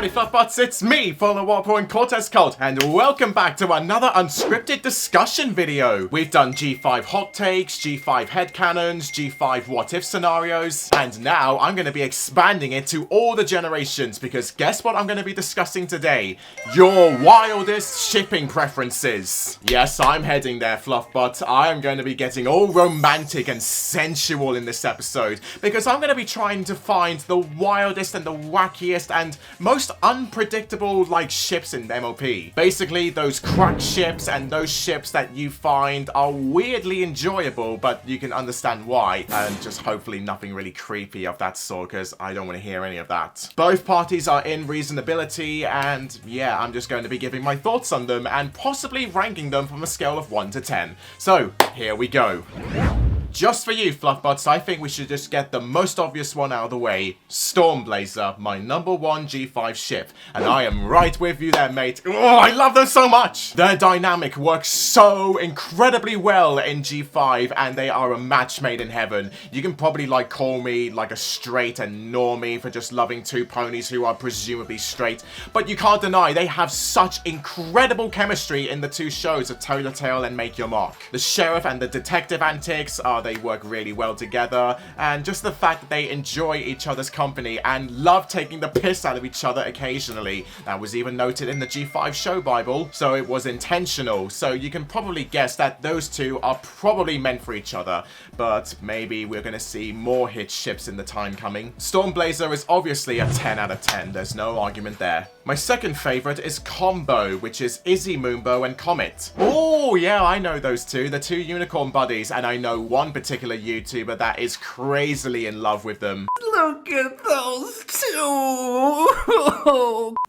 Howdy FLUFFBUTTS, it's me, FaolanCortez Cult, and welcome back to another unscripted discussion video. We've done G5 hot takes, G5 headcanons, G5 what if scenarios, and now I'm going to be expanding it to all the generations because guess what I'm going to be discussing today? Your wildest shipping preferences. Yes, I'm heading there, FLUFFBUTTS. I am going to be getting all romantic and sensual in this episode because I'm going to be trying to find the wildest and the wackiest and most unpredictable ships in MOP. Basically those crack ships and those ships that you find are weirdly enjoyable, but you can understand why, and just hopefully nothing really creepy of that sort because I don't want to hear any of that. Both parties are in reasonability, and yeah, I'm just going to be giving my thoughts on them and possibly ranking them from a scale of 1 to 10. So here we go. Just for you, FLUFFBUTTS, I think we should just get the most obvious one out of the way. Stormblazer, my number 1 G5 ship. And I am right with you there, mate. Oh, I love them so much! Their dynamic works so incredibly well in G5, and they are a match made in heaven. You can probably call me a straight and normie for just loving two ponies who are presumably straight, but you can't deny they have such incredible chemistry in the two shows of Toe Your Tail and Make Your Mark. The sheriff and the detective antics they work really well together, and just the fact that they enjoy each other's company and love taking the piss out of each other occasionally. That was even noted in the G5 show Bible, so it was intentional. So you can probably guess that those two are probably meant for each other, but maybe we're going to see more hit ships in the time coming. Stormblazer is obviously a 10 out of 10, there's no argument there. My second favorite is Combo, which is Izzy Moonbow and Comet. Oh yeah, I know those two, the two unicorn buddies, and I know one particular YouTuber that is crazily in love with them. Look at those two!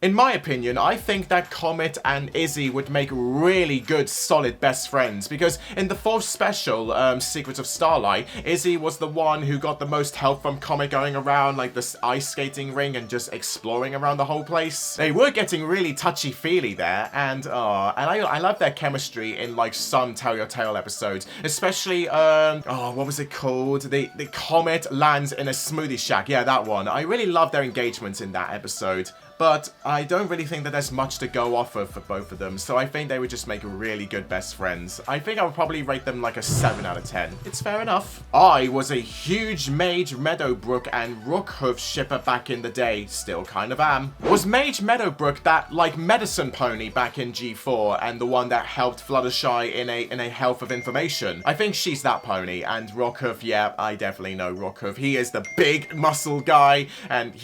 In my opinion, I think that Comet and Izzy would make really good, solid best friends, because in the fourth special, Secrets of Starlight, Izzy was the one who got the most help from Comet going around this ice skating ring and just exploring around the whole place. They were getting really touchy-feely there, and I love their chemistry in some Tell Your Tale episodes, especially what was it called? The Comet lands in a smoothie shack. Yeah, that one. I really love their engagements in that episode. But I don't really think that there's much to go off of for both of them, so I think they would just make really good best friends. I think I would probably rate them a 7 out of 10. It's fair enough. I was a huge Mage Meadowbrook and Rookhoof shipper back in the day. Still kind of am. Was Mage Meadowbrook that, medicine pony back in G4 and the one that helped Fluttershy in a health of information? I think she's that pony, and Rookhoof, yeah, I definitely know Rookhoof. He is the big muscle guy, and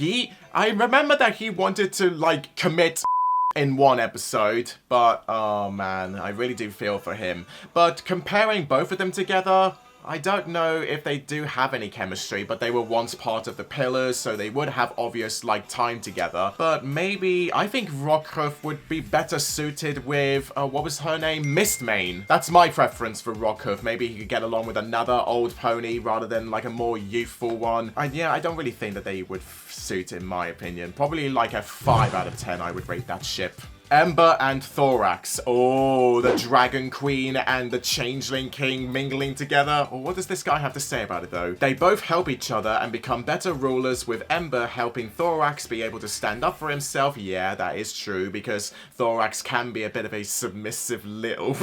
I remember that he wanted to, commit in one episode, but, oh man, I really do feel for him. But comparing both of them together, I don't know if they do have any chemistry, but they were once part of the Pillars, so they would have obvious, time together. But maybe, I think Rookhoof would be better suited with, what was her name? Mistmane. That's my preference for Rookhoof. Maybe he could get along with another old pony rather than, a more youthful one. And yeah, I don't really think that they would suit, in my opinion. Probably, a 5 out of 10, I would rate that ship. Ember and Thorax. Oh, the Dragon Queen and the Changeling King mingling together. Oh, what does this guy have to say about it, though? They both help each other and become better rulers, with Ember helping Thorax be able to stand up for himself. Yeah, that is true, because Thorax can be a bit of a submissive little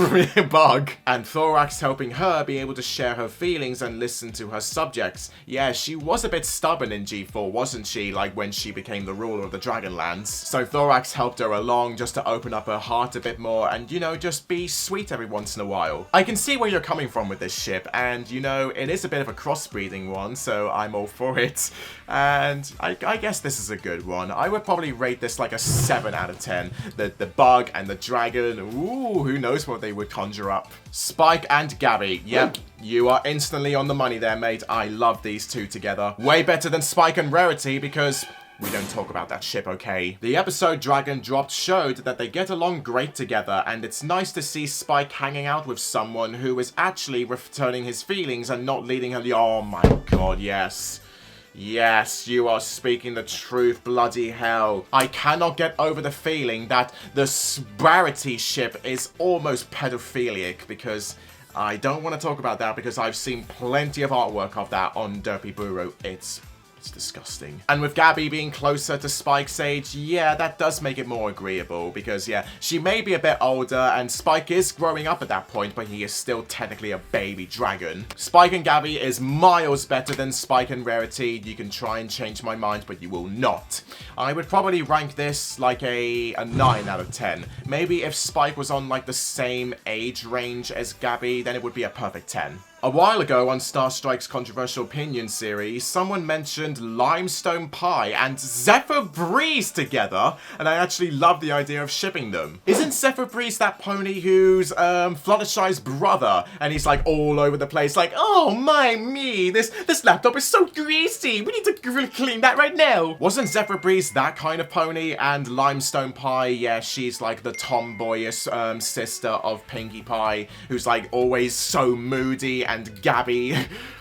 bug. And Thorax helping her be able to share her feelings and listen to her subjects. Yeah, she was a bit stubborn in G4, wasn't she? When she became the ruler of the Dragonlands. So Thorax helped her along just to open up her heart a bit more and, just be sweet every once in a while. I can see where you're coming from with this ship, and, it is a bit of a crossbreeding one, so I'm all for it. And I guess this is a good one. I would probably rate this a 7 out of 10. The bug and the dragon, ooh, who knows what they would conjure up. Spike and Gabby, yep. You are instantly on the money there, mate. I love these two together. Way better than Spike and Rarity, because we don't talk about that ship, okay? The episode Dragon dropped showed that they get along great together, and it's nice to see Spike hanging out with someone who is actually returning his feelings and not leading her. Oh my god, yes. Yes, you are speaking the truth, bloody hell. I cannot get over the feeling that the Rarity ship is almost pedophilic, because I don't want to talk about that because I've seen plenty of artwork of that on Derpy Buru. It's It's disgusting. And with Gabby being closer to Spike's age, yeah, that does make it more agreeable because, yeah, she may be a bit older and Spike is growing up at that point, but he is still technically a baby dragon. Spike and Gabby is miles better than Spike and Rarity. You can try and change my mind, but you will not. I would probably rank this like a 9 out of 10. Maybe if Spike was on like the same age range as Gabby, then it would be a perfect 10. A while ago on Star Strike's Controversial Opinion series, someone mentioned Limestone Pie and Zephyr Breeze together, and I actually love the idea of shipping them. Isn't Zephyr Breeze that pony who's Fluttershy's brother, and he's like all over the place like, oh my me, this laptop is so greasy, we need to clean that right now. Wasn't Zephyr Breeze that kind of pony? And Limestone Pie, yeah, she's like the tomboyish sister of Pinkie Pie, who's like always so moody, and Gabby,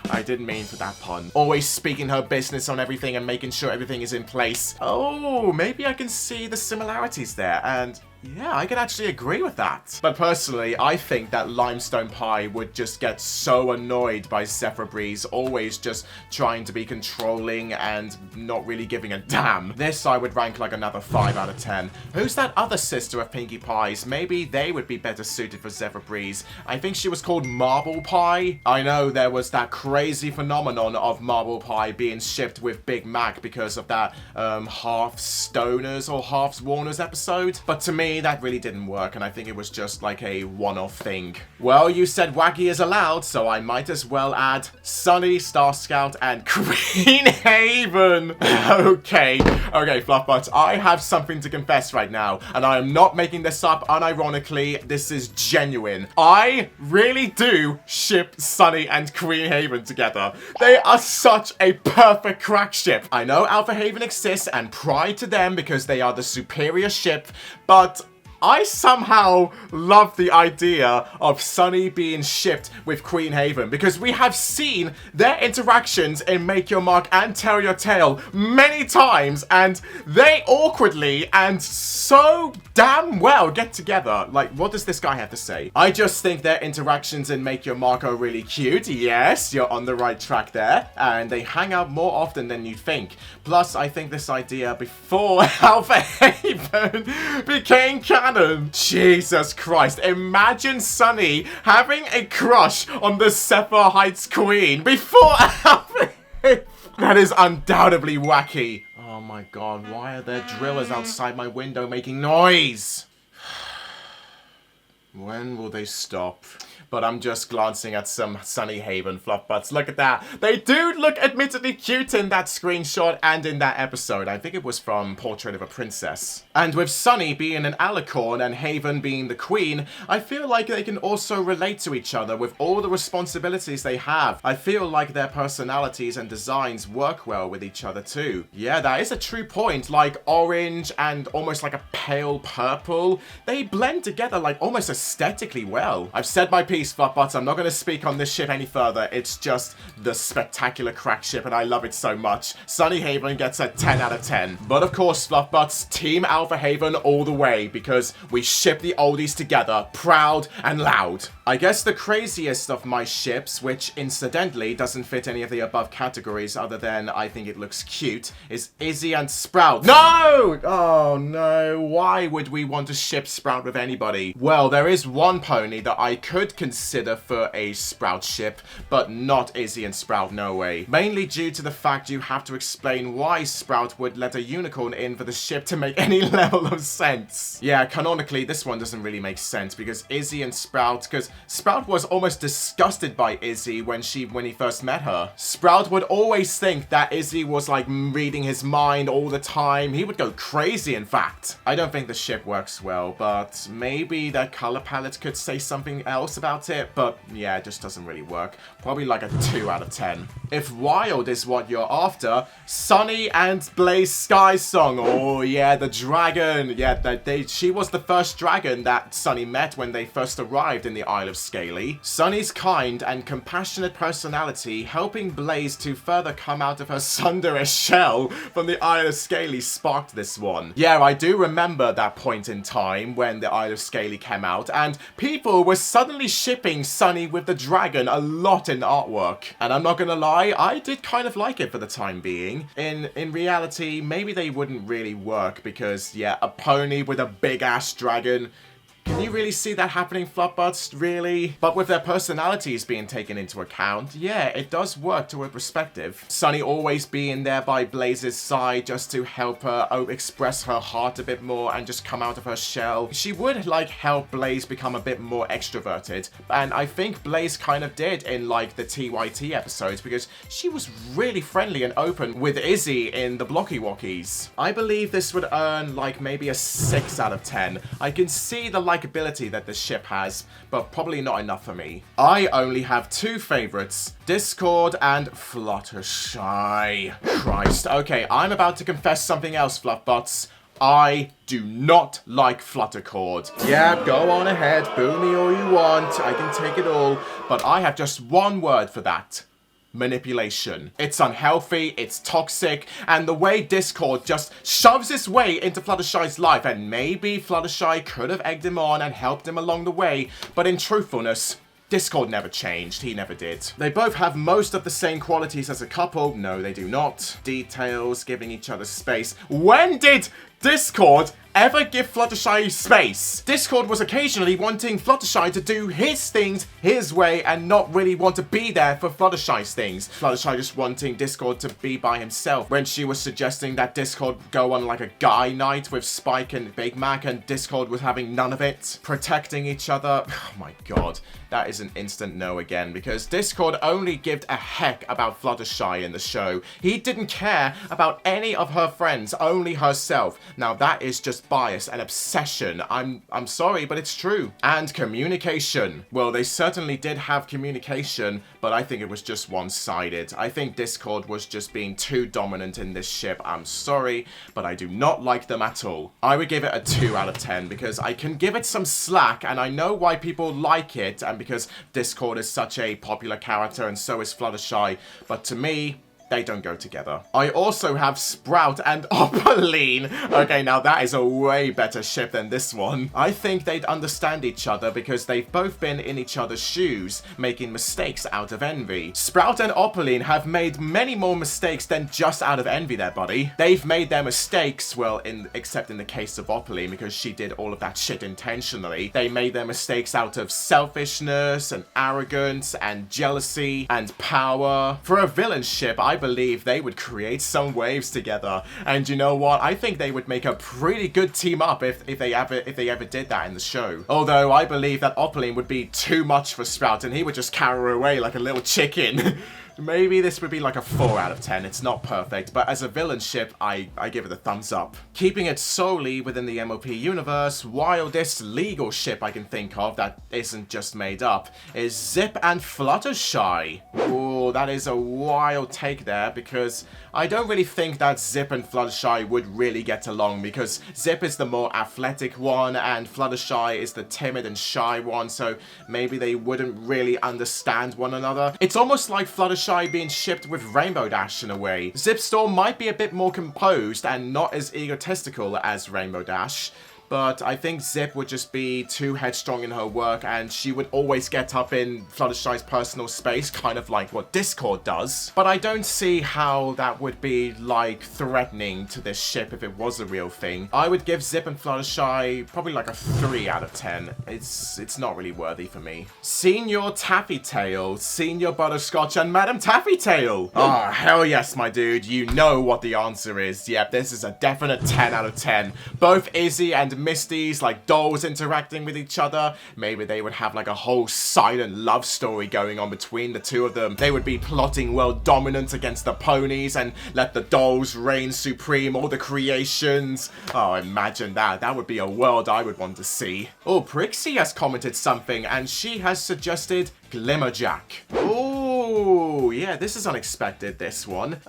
I didn't mean for that pun, always speaking her business on everything and making sure everything is in place. Oh, maybe I can see the similarities there, and yeah, I can actually agree with that. But personally, I think that Limestone Pie would just get so annoyed by Zephyr Breeze, always just trying to be controlling and not really giving a damn. This I would rank like another 5 out of 10. Who's that other sister of Pinkie Pie's? Maybe they would be better suited for Zephyr Breeze. I think she was called Marble Pie. I know there was that crazy phenomenon of Marble Pie being shipped with Big Mac because of that half stoners or half Warners episode. But to me, that really didn't work, and I think it was just like a one-off thing. Well, you said Wacky is allowed, so I might as well add Sunny, Star Scout, and Queen Haven. Okay, FluffButts, I have something to confess right now, and I am not making this up unironically. This is genuine. I really do ship Sunny and Queen Haven together. They are such a perfect crack ship. I know Alpha Haven exists, and pride to them because they are the superior ship, but I somehow love the idea of Sunny being shipped with Queen Haven because we have seen their interactions in Make Your Mark and Tell Your Tale many times, and they awkwardly and so damn well get together. Like, what does this guy have to say? I just think their interactions in Make Your Mark are really cute. Yes, you're on the right track there, and they hang out more often than you'd think. Plus, I think this idea before Alpha Haven became canon. Jesus Christ, imagine Sunny having a crush on the Zephyr Heights Queen before Alpha Haven. That is undoubtedly wacky. Oh my god, why are there drillers outside my window making noise? When will they stop? But I'm just glancing at some Sunny Haven FluffButts. Look at that. They do look admittedly cute in that screenshot and in that episode. I think it was from Portrait of a Princess. And with Sunny being an alicorn and Haven being the queen, I feel like they can also relate to each other with all the responsibilities they have. I feel like their personalities and designs work well with each other too. Yeah, that is a true point. Like orange and almost like a pale purple. They blend together like almost aesthetically well. I've said my piece, FluffButts. I'm not going to speak on this ship any further. It's just the spectacular crack ship and I love it so much. Sunny Haven gets a 10 out of 10. But of course, FluffButts, Team Alpha Haven all the way because we ship the oldies together, proud and loud. I guess the craziest of my ships, which incidentally doesn't fit any of the above categories other than I think it looks cute, is Izzy and Sprout. No! Oh no, why would we want to ship Sprout with anybody? Well, there is one pony that I could consider for a Sprout ship, but not Izzy and Sprout, no way. Mainly due to the fact you have to explain why Sprout would let a unicorn in for the ship to make any level of sense. Yeah, canonically, this one doesn't really make sense because Izzy and Sprout, because Sprout was almost disgusted by Izzy when he first met her. Sprout would always think that Izzy was like reading his mind all the time. He would go crazy, in fact. I don't think the ship works well, but maybe their color palette could say something else about it, but yeah, it just doesn't really work. Probably like a 2 out of 10. If wild is what you're after, Sunny and Blaze Sky's song. Oh yeah, the dragon. Yeah, she was the first dragon that Sunny met when they first arrived in the Isle of Scaly. Sunny's kind and compassionate personality helping Blaze to further come out of her sundered shell from the Isle of Scaly sparked this one. Yeah, I do remember that point in time when the Isle of Scaly came out and people were suddenly shipping Sunny with the dragon a lot in artwork. And I'm not gonna lie, I did kind of like it for the time being. In reality, maybe they wouldn't really work because, yeah, a pony with a big-ass dragon. Can you really see that happening, FLUFFBUTTS? Really? But with their personalities being taken into account, yeah, it does work to a perspective. Sunny always being there by Blaze's side just to help her express her heart a bit more and just come out of her shell. She would, like, help Blaze become a bit more extroverted. And I think Blaze kind of did in, like, the TYT episodes because she was really friendly and open with Izzy in the Blocky Walkies. I believe this would earn, like, maybe a 6 out of 10. I can see the likability that this ship has, but probably not enough for me. I only have 2 favorites, Discord and Fluttershy. Christ. Okay, I'm about to confess something else, FLUFFBUTTS. I do not like Fluttercord. Yeah, go on ahead, boo me all you want, I can take it all, but I have just one word for that. Manipulation. It's unhealthy, it's toxic, and the way Discord just shoves its way into Fluttershy's life, and maybe Fluttershy could have egged him on and helped him along the way, but in truthfulness, Discord never changed, he never did. They both have most of the same qualities as a couple. No, they do not. Details, giving each other space. When did Discord ever give Fluttershy space? Discord was occasionally wanting Fluttershy to do his things his way and not really want to be there for Fluttershy's things. Fluttershy just wanting Discord to be by himself. When she was suggesting that Discord go on like a guy night with Spike and Big Mac and Discord was having none of it. Protecting each other. Oh my god. That is an instant no again because Discord only gave a heck about Fluttershy in the show. He didn't care about any of her friends, only herself. Now that is just bias and obsession. I'm sorry, but it's true. And communication. Well, they certainly did have communication, but I think it was just one-sided. I think Discord was just being too dominant in this ship. I'm sorry, but I do not like them at all. I would give it a 2 out of 10 because I can give it some slack and I know why people like it and because Discord is such a popular character and so is Fluttershy, but to me, they don't go together. I also have Sprout and Opaline. Okay, now that is a way better ship than this one. I think they'd understand each other because they've both been in each other's shoes, making mistakes out of envy. Sprout and Opaline have made many more mistakes than just out of envy there, buddy. They've made their mistakes, well, except in the case of Opaline, because she did all of that shit intentionally. They made their mistakes out of selfishness and arrogance and jealousy and power. For a villain ship, I believe they would create some waves together. And you know what? I think they would make a pretty good team up if they ever did that in the show. Although I believe that Opaline would be too much for Sprout and he would just carry her away like a little chicken. Maybe this would be like a 4 out of 10. It's not perfect, but as a villain ship, I give it a thumbs up. Keeping it solely within the MOP universe, wildest legal ship I can think of that isn't just made up is Zip and Fluttershy. Ooh, that is a wild take there because I don't really think that Zip and Fluttershy would really get along because Zip is the more athletic one and Fluttershy is the timid and shy one, so maybe they wouldn't really understand one another. It's almost like Fluttershy being shipped with Rainbow Dash in a way. Zipstorm might be a bit more composed and not as egotistical as Rainbow Dash, but I think Zip would just be too headstrong in her work and she would always get up in Fluttershy's personal space, kind of like what Discord does. But I don't see how that would be, like, threatening to this ship if it was a real thing. I would give Zip and Fluttershy probably like a 3 out of 10. It's not really worthy for me. Senior Taffy Tail, Senior Butterscotch, and Madam Taffy Tail. Oh, hell yes, my dude. You know what the answer is. Yep, this is a definite 10 out of 10. Both Izzy and Misty's like dolls interacting with each other. Maybe they would have like a whole silent love story going on between the two of them. They would be plotting world dominance against the ponies and let the dolls reign supreme, all the creations. Oh, imagine that. That would be a world I would want to see. Oh, Prixie has commented something and she has suggested Glimmerjack. Ooh, yeah, this is unexpected, this one.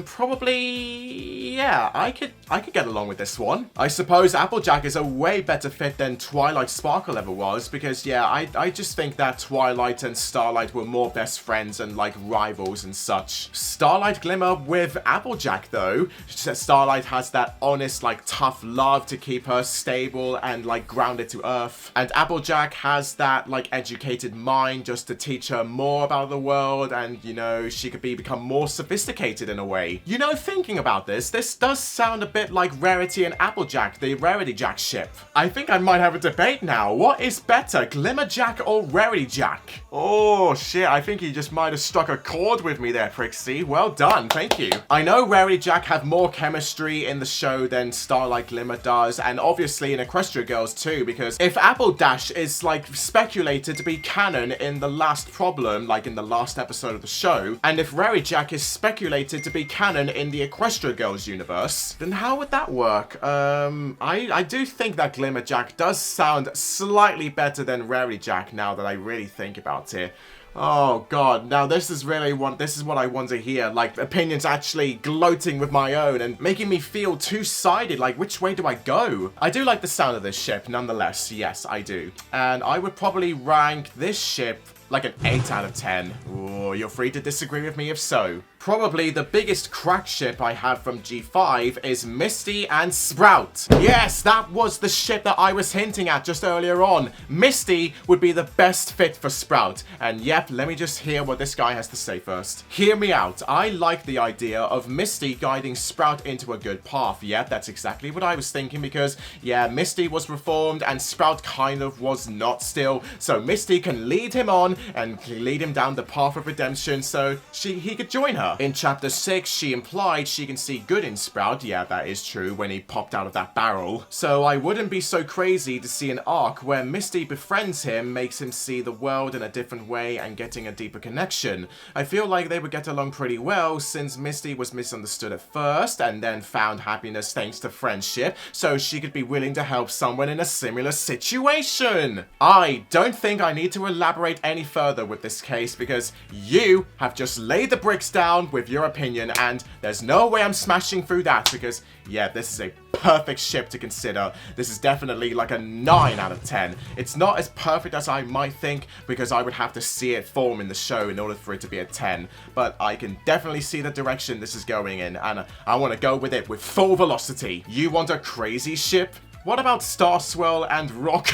Probably, yeah, I could get along with this one. I suppose Applejack is a way better fit than Twilight Sparkle ever was, because, yeah, I just think that Twilight and Starlight were more best friends and, like, rivals and such. Starlight Glimmer with Applejack, though. Starlight has that honest, like, tough love to keep her stable and, like, grounded to earth. And Applejack has that, like, educated mind just to teach her more about the world, and, you know, she could become more sophisticated in a way. You know, thinking about this does sound a bit like Rarity and Applejack, the Rarity Jack ship. I think I might have a debate now. What is better, Glimmerjack or Rarity Jack? Oh, shit, I think you just might have struck a chord with me there, Prixie. Well done, thank you. I know Rarity Jack have more chemistry in the show than Starlight Glimmer does, and obviously in Equestria Girls too, because if Apple Dash is, like, speculated to be canon in the last problem, like in the last episode of the show, and if Rarity Jack is speculated to be canon in the Equestria Girls universe, then how would that work? I do think that Glimmerjack does sound slightly better than Rarity Jack now that I really think about it. Oh god, now this is what I want to hear, like opinions actually gloating with my own and making me feel two-sided, like which way do I go? I do like the sound of this ship nonetheless, yes I do. And I would probably rank this ship like an 8 out of 10. Ooh, you're free to disagree with me if so. Probably the biggest crack ship I have from G5 is Misty and Sprout. Yes, that was the ship that I was hinting at just earlier on. Misty would be the best fit for Sprout. And yep, let me just hear what this guy has to say first. Hear me out. I like the idea of Misty guiding Sprout into a good path. Yep, that's exactly what I was thinking because, yeah, Misty was reformed and Sprout kind of was not still. So Misty can lead him on and lead him down the path of redemption so he could join her. In chapter 6, she implied she can see good in Sprout. Yeah, that is true when he popped out of that barrel. So I wouldn't be so crazy to see an arc where Misty befriends him, makes him see the world in a different way and getting a deeper connection. I feel like they would get along pretty well since Misty was misunderstood at first and then found happiness thanks to friendship, so she could be willing to help someone in a similar situation. I don't think I need to elaborate any further with this case because you have just laid the bricks down with your opinion and there's no way I'm smashing through that because, yeah, this is a perfect ship to consider. This is definitely like a 9 out of 10. It's not as perfect as I might think because I would have to see it form in the show in order for it to be a 10, but I can definitely see the direction this is going in and I want to go with it with full velocity. You want a crazy ship? What about Starswell and Rock?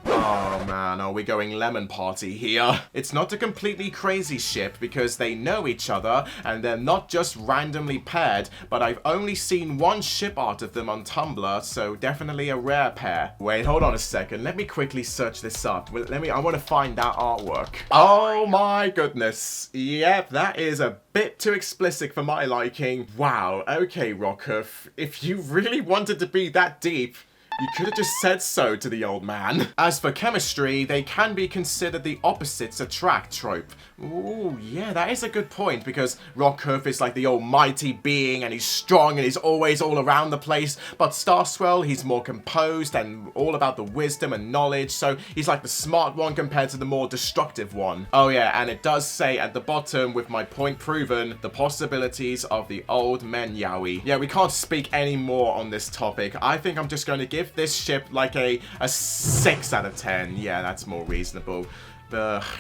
Oh man, are we going lemon party here? It's not a completely crazy ship because they know each other and they're not just randomly paired, but I've only seen one ship art of them on Tumblr, so definitely a rare pair. Wait, hold on a second. Let me quickly search this up. I want to find that artwork. Oh my goodness. Yep, that is a bit too explicit for my liking. Wow, okay, Rockhoof. If you really wanted to be that deep, you could have just said so to the old man. As for chemistry, they can be considered the opposites attract trope. Ooh, yeah, that is a good point because Rockhoof is like the almighty being and he's strong and he's always all around the place, but Starswell, he's more composed and all about the wisdom and knowledge, so he's like the smart one compared to the more destructive one. Oh yeah, and it does say at the bottom, with my point proven, the possibilities of the old men yaoi. Yeah, we can't speak any more on this topic. I think I'm just going to give this ship like a 6 out of 10. Yeah, that's more reasonable.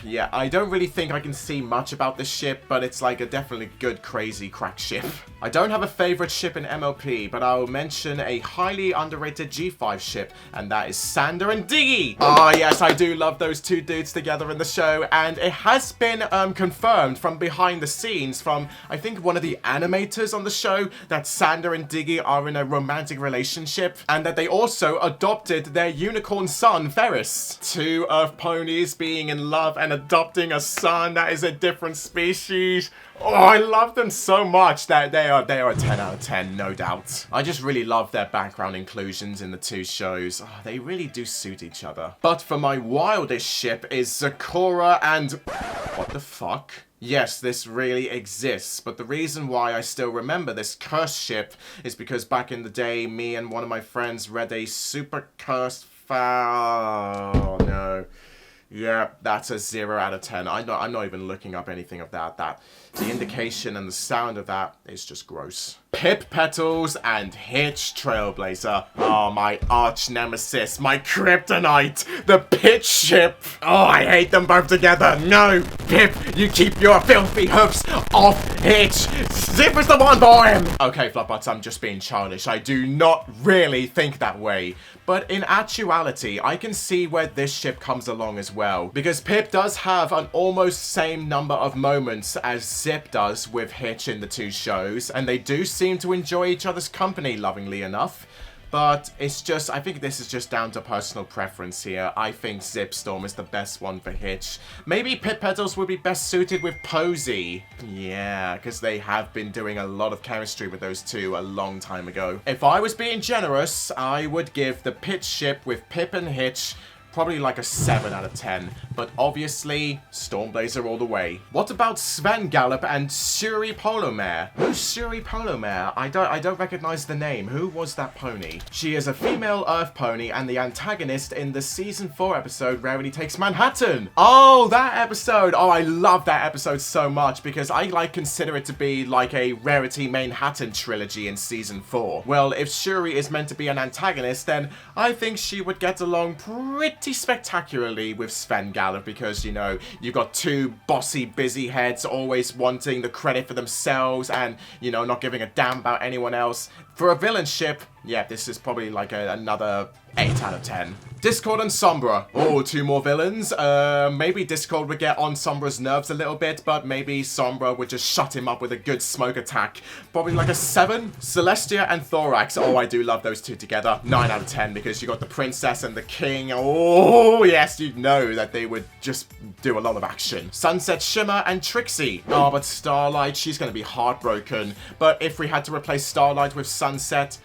Yeah, I don't really think I can see much about this ship, but it's like a definitely good, crazy, crack ship. I don't have a favorite ship in MLP, but I'll mention a highly underrated G5 ship, and that is Sander and Diggy. Oh, yes, I do love those two dudes together in the show, and it has been confirmed from behind the scenes from, I think, one of the animators on the show, that Sander and Diggy are in a romantic relationship, and that they also adopted their unicorn son, Ferris. Two Earth ponies being in love and adopting a son that is a different species. Oh, I love them so much that they are a 10 out of 10, no doubt. I just really love their background inclusions in the two shows. Oh, they really do suit each other. But for my wildest ship is Zakora and... What the fuck? Yes, this really exists, but the reason why I still remember this cursed ship is because back in the day, me and one of my friends read a super cursed Oh no. Yeah, that's a 0 out of 10. I'm not even looking up anything of that. The indication and the sound of that is just gross. Pip Petals and Hitch Trailblazer. Oh, my arch nemesis, my kryptonite, the pitch ship. Oh, I hate them both together. No, Pip, you keep your filthy hoofs off Hitch. Zip is the one for him. Okay, FLUFFBUTTS, I'm just being childish. I do not really think that way. But in actuality, I can see where this ship comes along as well. Because Pip does have an almost same number of moments as Zip does with Hitch in the two shows. And they do seem to enjoy each other's company, lovingly enough. But it's just, I think this is just down to personal preference here. I think Zipstorm is the best one for Hitch. Maybe Pip Petals would be best suited with Posey. Yeah, because they have been doing a lot of chemistry with those two a long time ago. If I was being generous, I would give the pitch ship with Pip and Hitch probably like a 7 out of 10, but obviously, Stormblazer all the way. What about Sven Gallop and Suri Polomare? Who's Suri Polomare? I don't recognize the name. Who was that pony? She is a female Earth pony and the antagonist in the Season 4 episode Rarity Takes Manhattan. Oh, that episode! Oh, I love that episode so much because I consider it to be like a Rarity Manhattan trilogy in Season 4. Well, if Shuri is meant to be an antagonist, then I think she would get along pretty spectacularly with Sven Gallop because, you know, you've got two bossy, busy heads always wanting the credit for themselves and, you know, not giving a damn about anyone else. For a villain ship, yeah, this is probably like another 8 out of 10. Discord and Sombra. Oh, two more villains. Maybe Discord would get on Sombra's nerves a little bit, but maybe Sombra would just shut him up with a good smoke attack. Probably like a 7. Celestia and Thorax. Oh, I do love those two together. 9 out of 10 because you got the princess and the king. Oh, yes, you know that they would just do a lot of action. Sunset Shimmer and Trixie. Oh, but Starlight, she's going to be heartbroken. But if we had to replace Starlight with Sunset,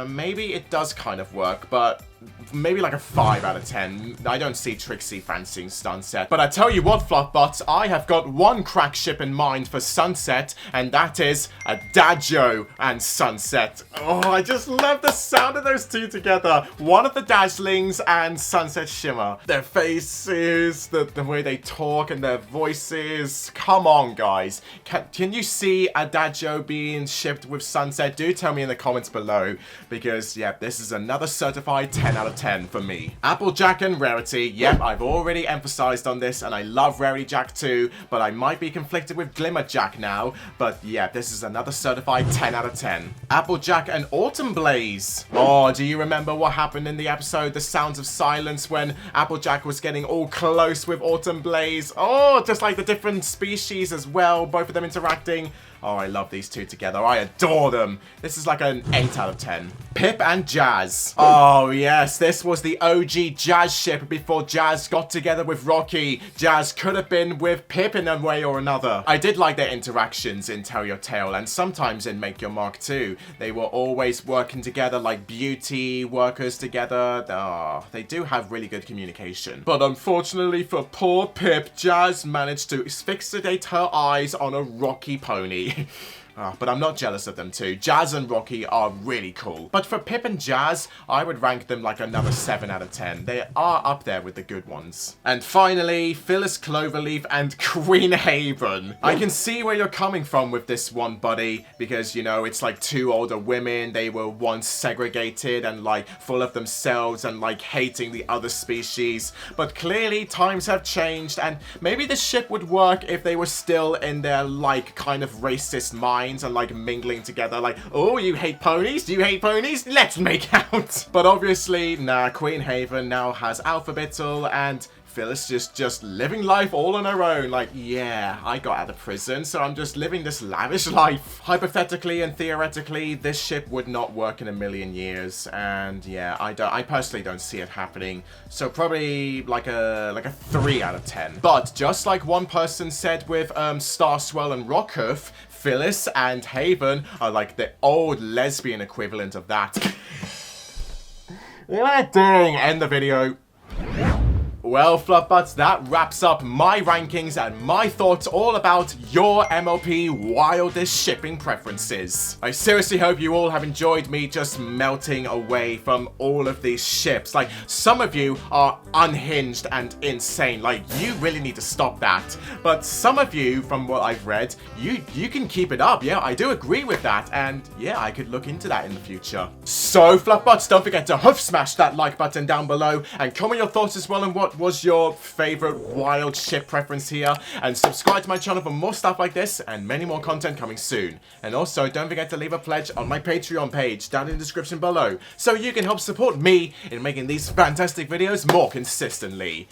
maybe it does kind of work, but maybe like a 5 out of 10. I don't see Trixie fancying Sunset. But I tell you what, FLUFFBUTTS, I have got one crack ship in mind for Sunset, and that is Adagio and Sunset. Oh, I just love the sound of those two together. One of the Dazzlings and Sunset Shimmer. Their faces, the way they talk and their voices. Come on, guys. Can you see Adagio being shipped with Sunset? Do tell me in the comments below, because, yeah, this is another certified 10 out of 10 for me. Applejack and Rarity. Yep, I've already emphasized on this, and I love Rarity Jack too, but I might be conflicted with Glimmerjack now. But yeah, this is another certified 10 out of 10. Applejack and Autumn Blaze. Oh, do you remember what happened in the episode The Sounds of Silence when Applejack was getting all close with Autumn Blaze? Oh, just like the different species as well, both of them interacting. Oh, I love these two together. I adore them. This is like an 8 out of 10. Pip and Jazz. Oh, yes. This was the OG Jazz ship before Jazz got together with Rocky. Jazz could have been with Pip in a way or another. I did like their interactions in Tell Your Tale and sometimes in Make Your Mark too. They were always working together like beauty workers together. Oh, they do have really good communication. But unfortunately for poor Pip, Jazz managed to fixate her eyes on a Rocky pony. But I'm not jealous of them too. Jazz and Rocky are really cool. But for Pip and Jazz, I would rank them like another 7 out of 10. They are up there with the good ones. And finally, Phyllis Cloverleaf and Queen Haven. I can see where you're coming from with this one, buddy. Because, you know, it's like two older women. They were once segregated and like full of themselves and like hating the other species. But clearly times have changed and maybe this ship would work if they were still in their like kind of racist mind. And like mingling together like, oh, you hate ponies? Do you hate ponies? Let's make out. But obviously, nah, Queen Haven now has Alphabetal and Phyllis just living life all on her own. Like, yeah, I got out of prison, so I'm just living this lavish life. Hypothetically and theoretically, this ship would not work in a million years. And yeah, I personally don't see it happening. So probably like a 3 out of 10. But just like one person said with Starswell and Rockhoof, Phyllis and Haven are like the old lesbian equivalent of that. What am I doing? End the video. Well, FLUFFBUTTS, that wraps up my rankings and my thoughts all about your MLP wildest shipping preferences. I seriously hope you all have enjoyed me just melting away from all of these ships. Like, some of you are unhinged and insane. Like, you really need to stop that. But some of you, from what I've read, you can keep it up. Yeah, I do agree with that. And yeah, I could look into that in the future. So, FLUFFBUTTS, don't forget to hoof smash that like button down below and comment your thoughts as well on what was your favorite wild ship preference here, and subscribe to my channel for more stuff like this and many more content coming soon. And also don't forget to leave a pledge on my Patreon page down in the description below so you can help support me in making these fantastic videos more consistently.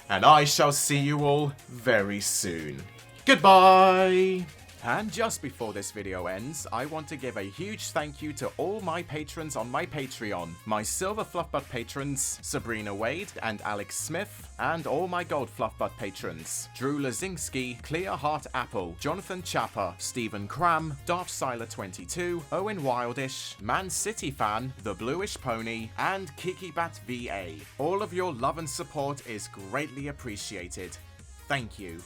And I shall see you all very soon. Goodbye! And just before this video ends, I want to give a huge thank you to all my patrons on my Patreon. My Silver FLUFFBUTT patrons, Sabrina Wade and Alex Smith, and all my Gold FLUFFBUTT patrons, Drew Lazinski, Clear Heart Apple, Jonathan Chapper, Stephen Cram, Darthsiler22, Owen Wildish, Man City Fan, The Bluish Pony, and KikiBat VA. All of your love and support is greatly appreciated. Thank you.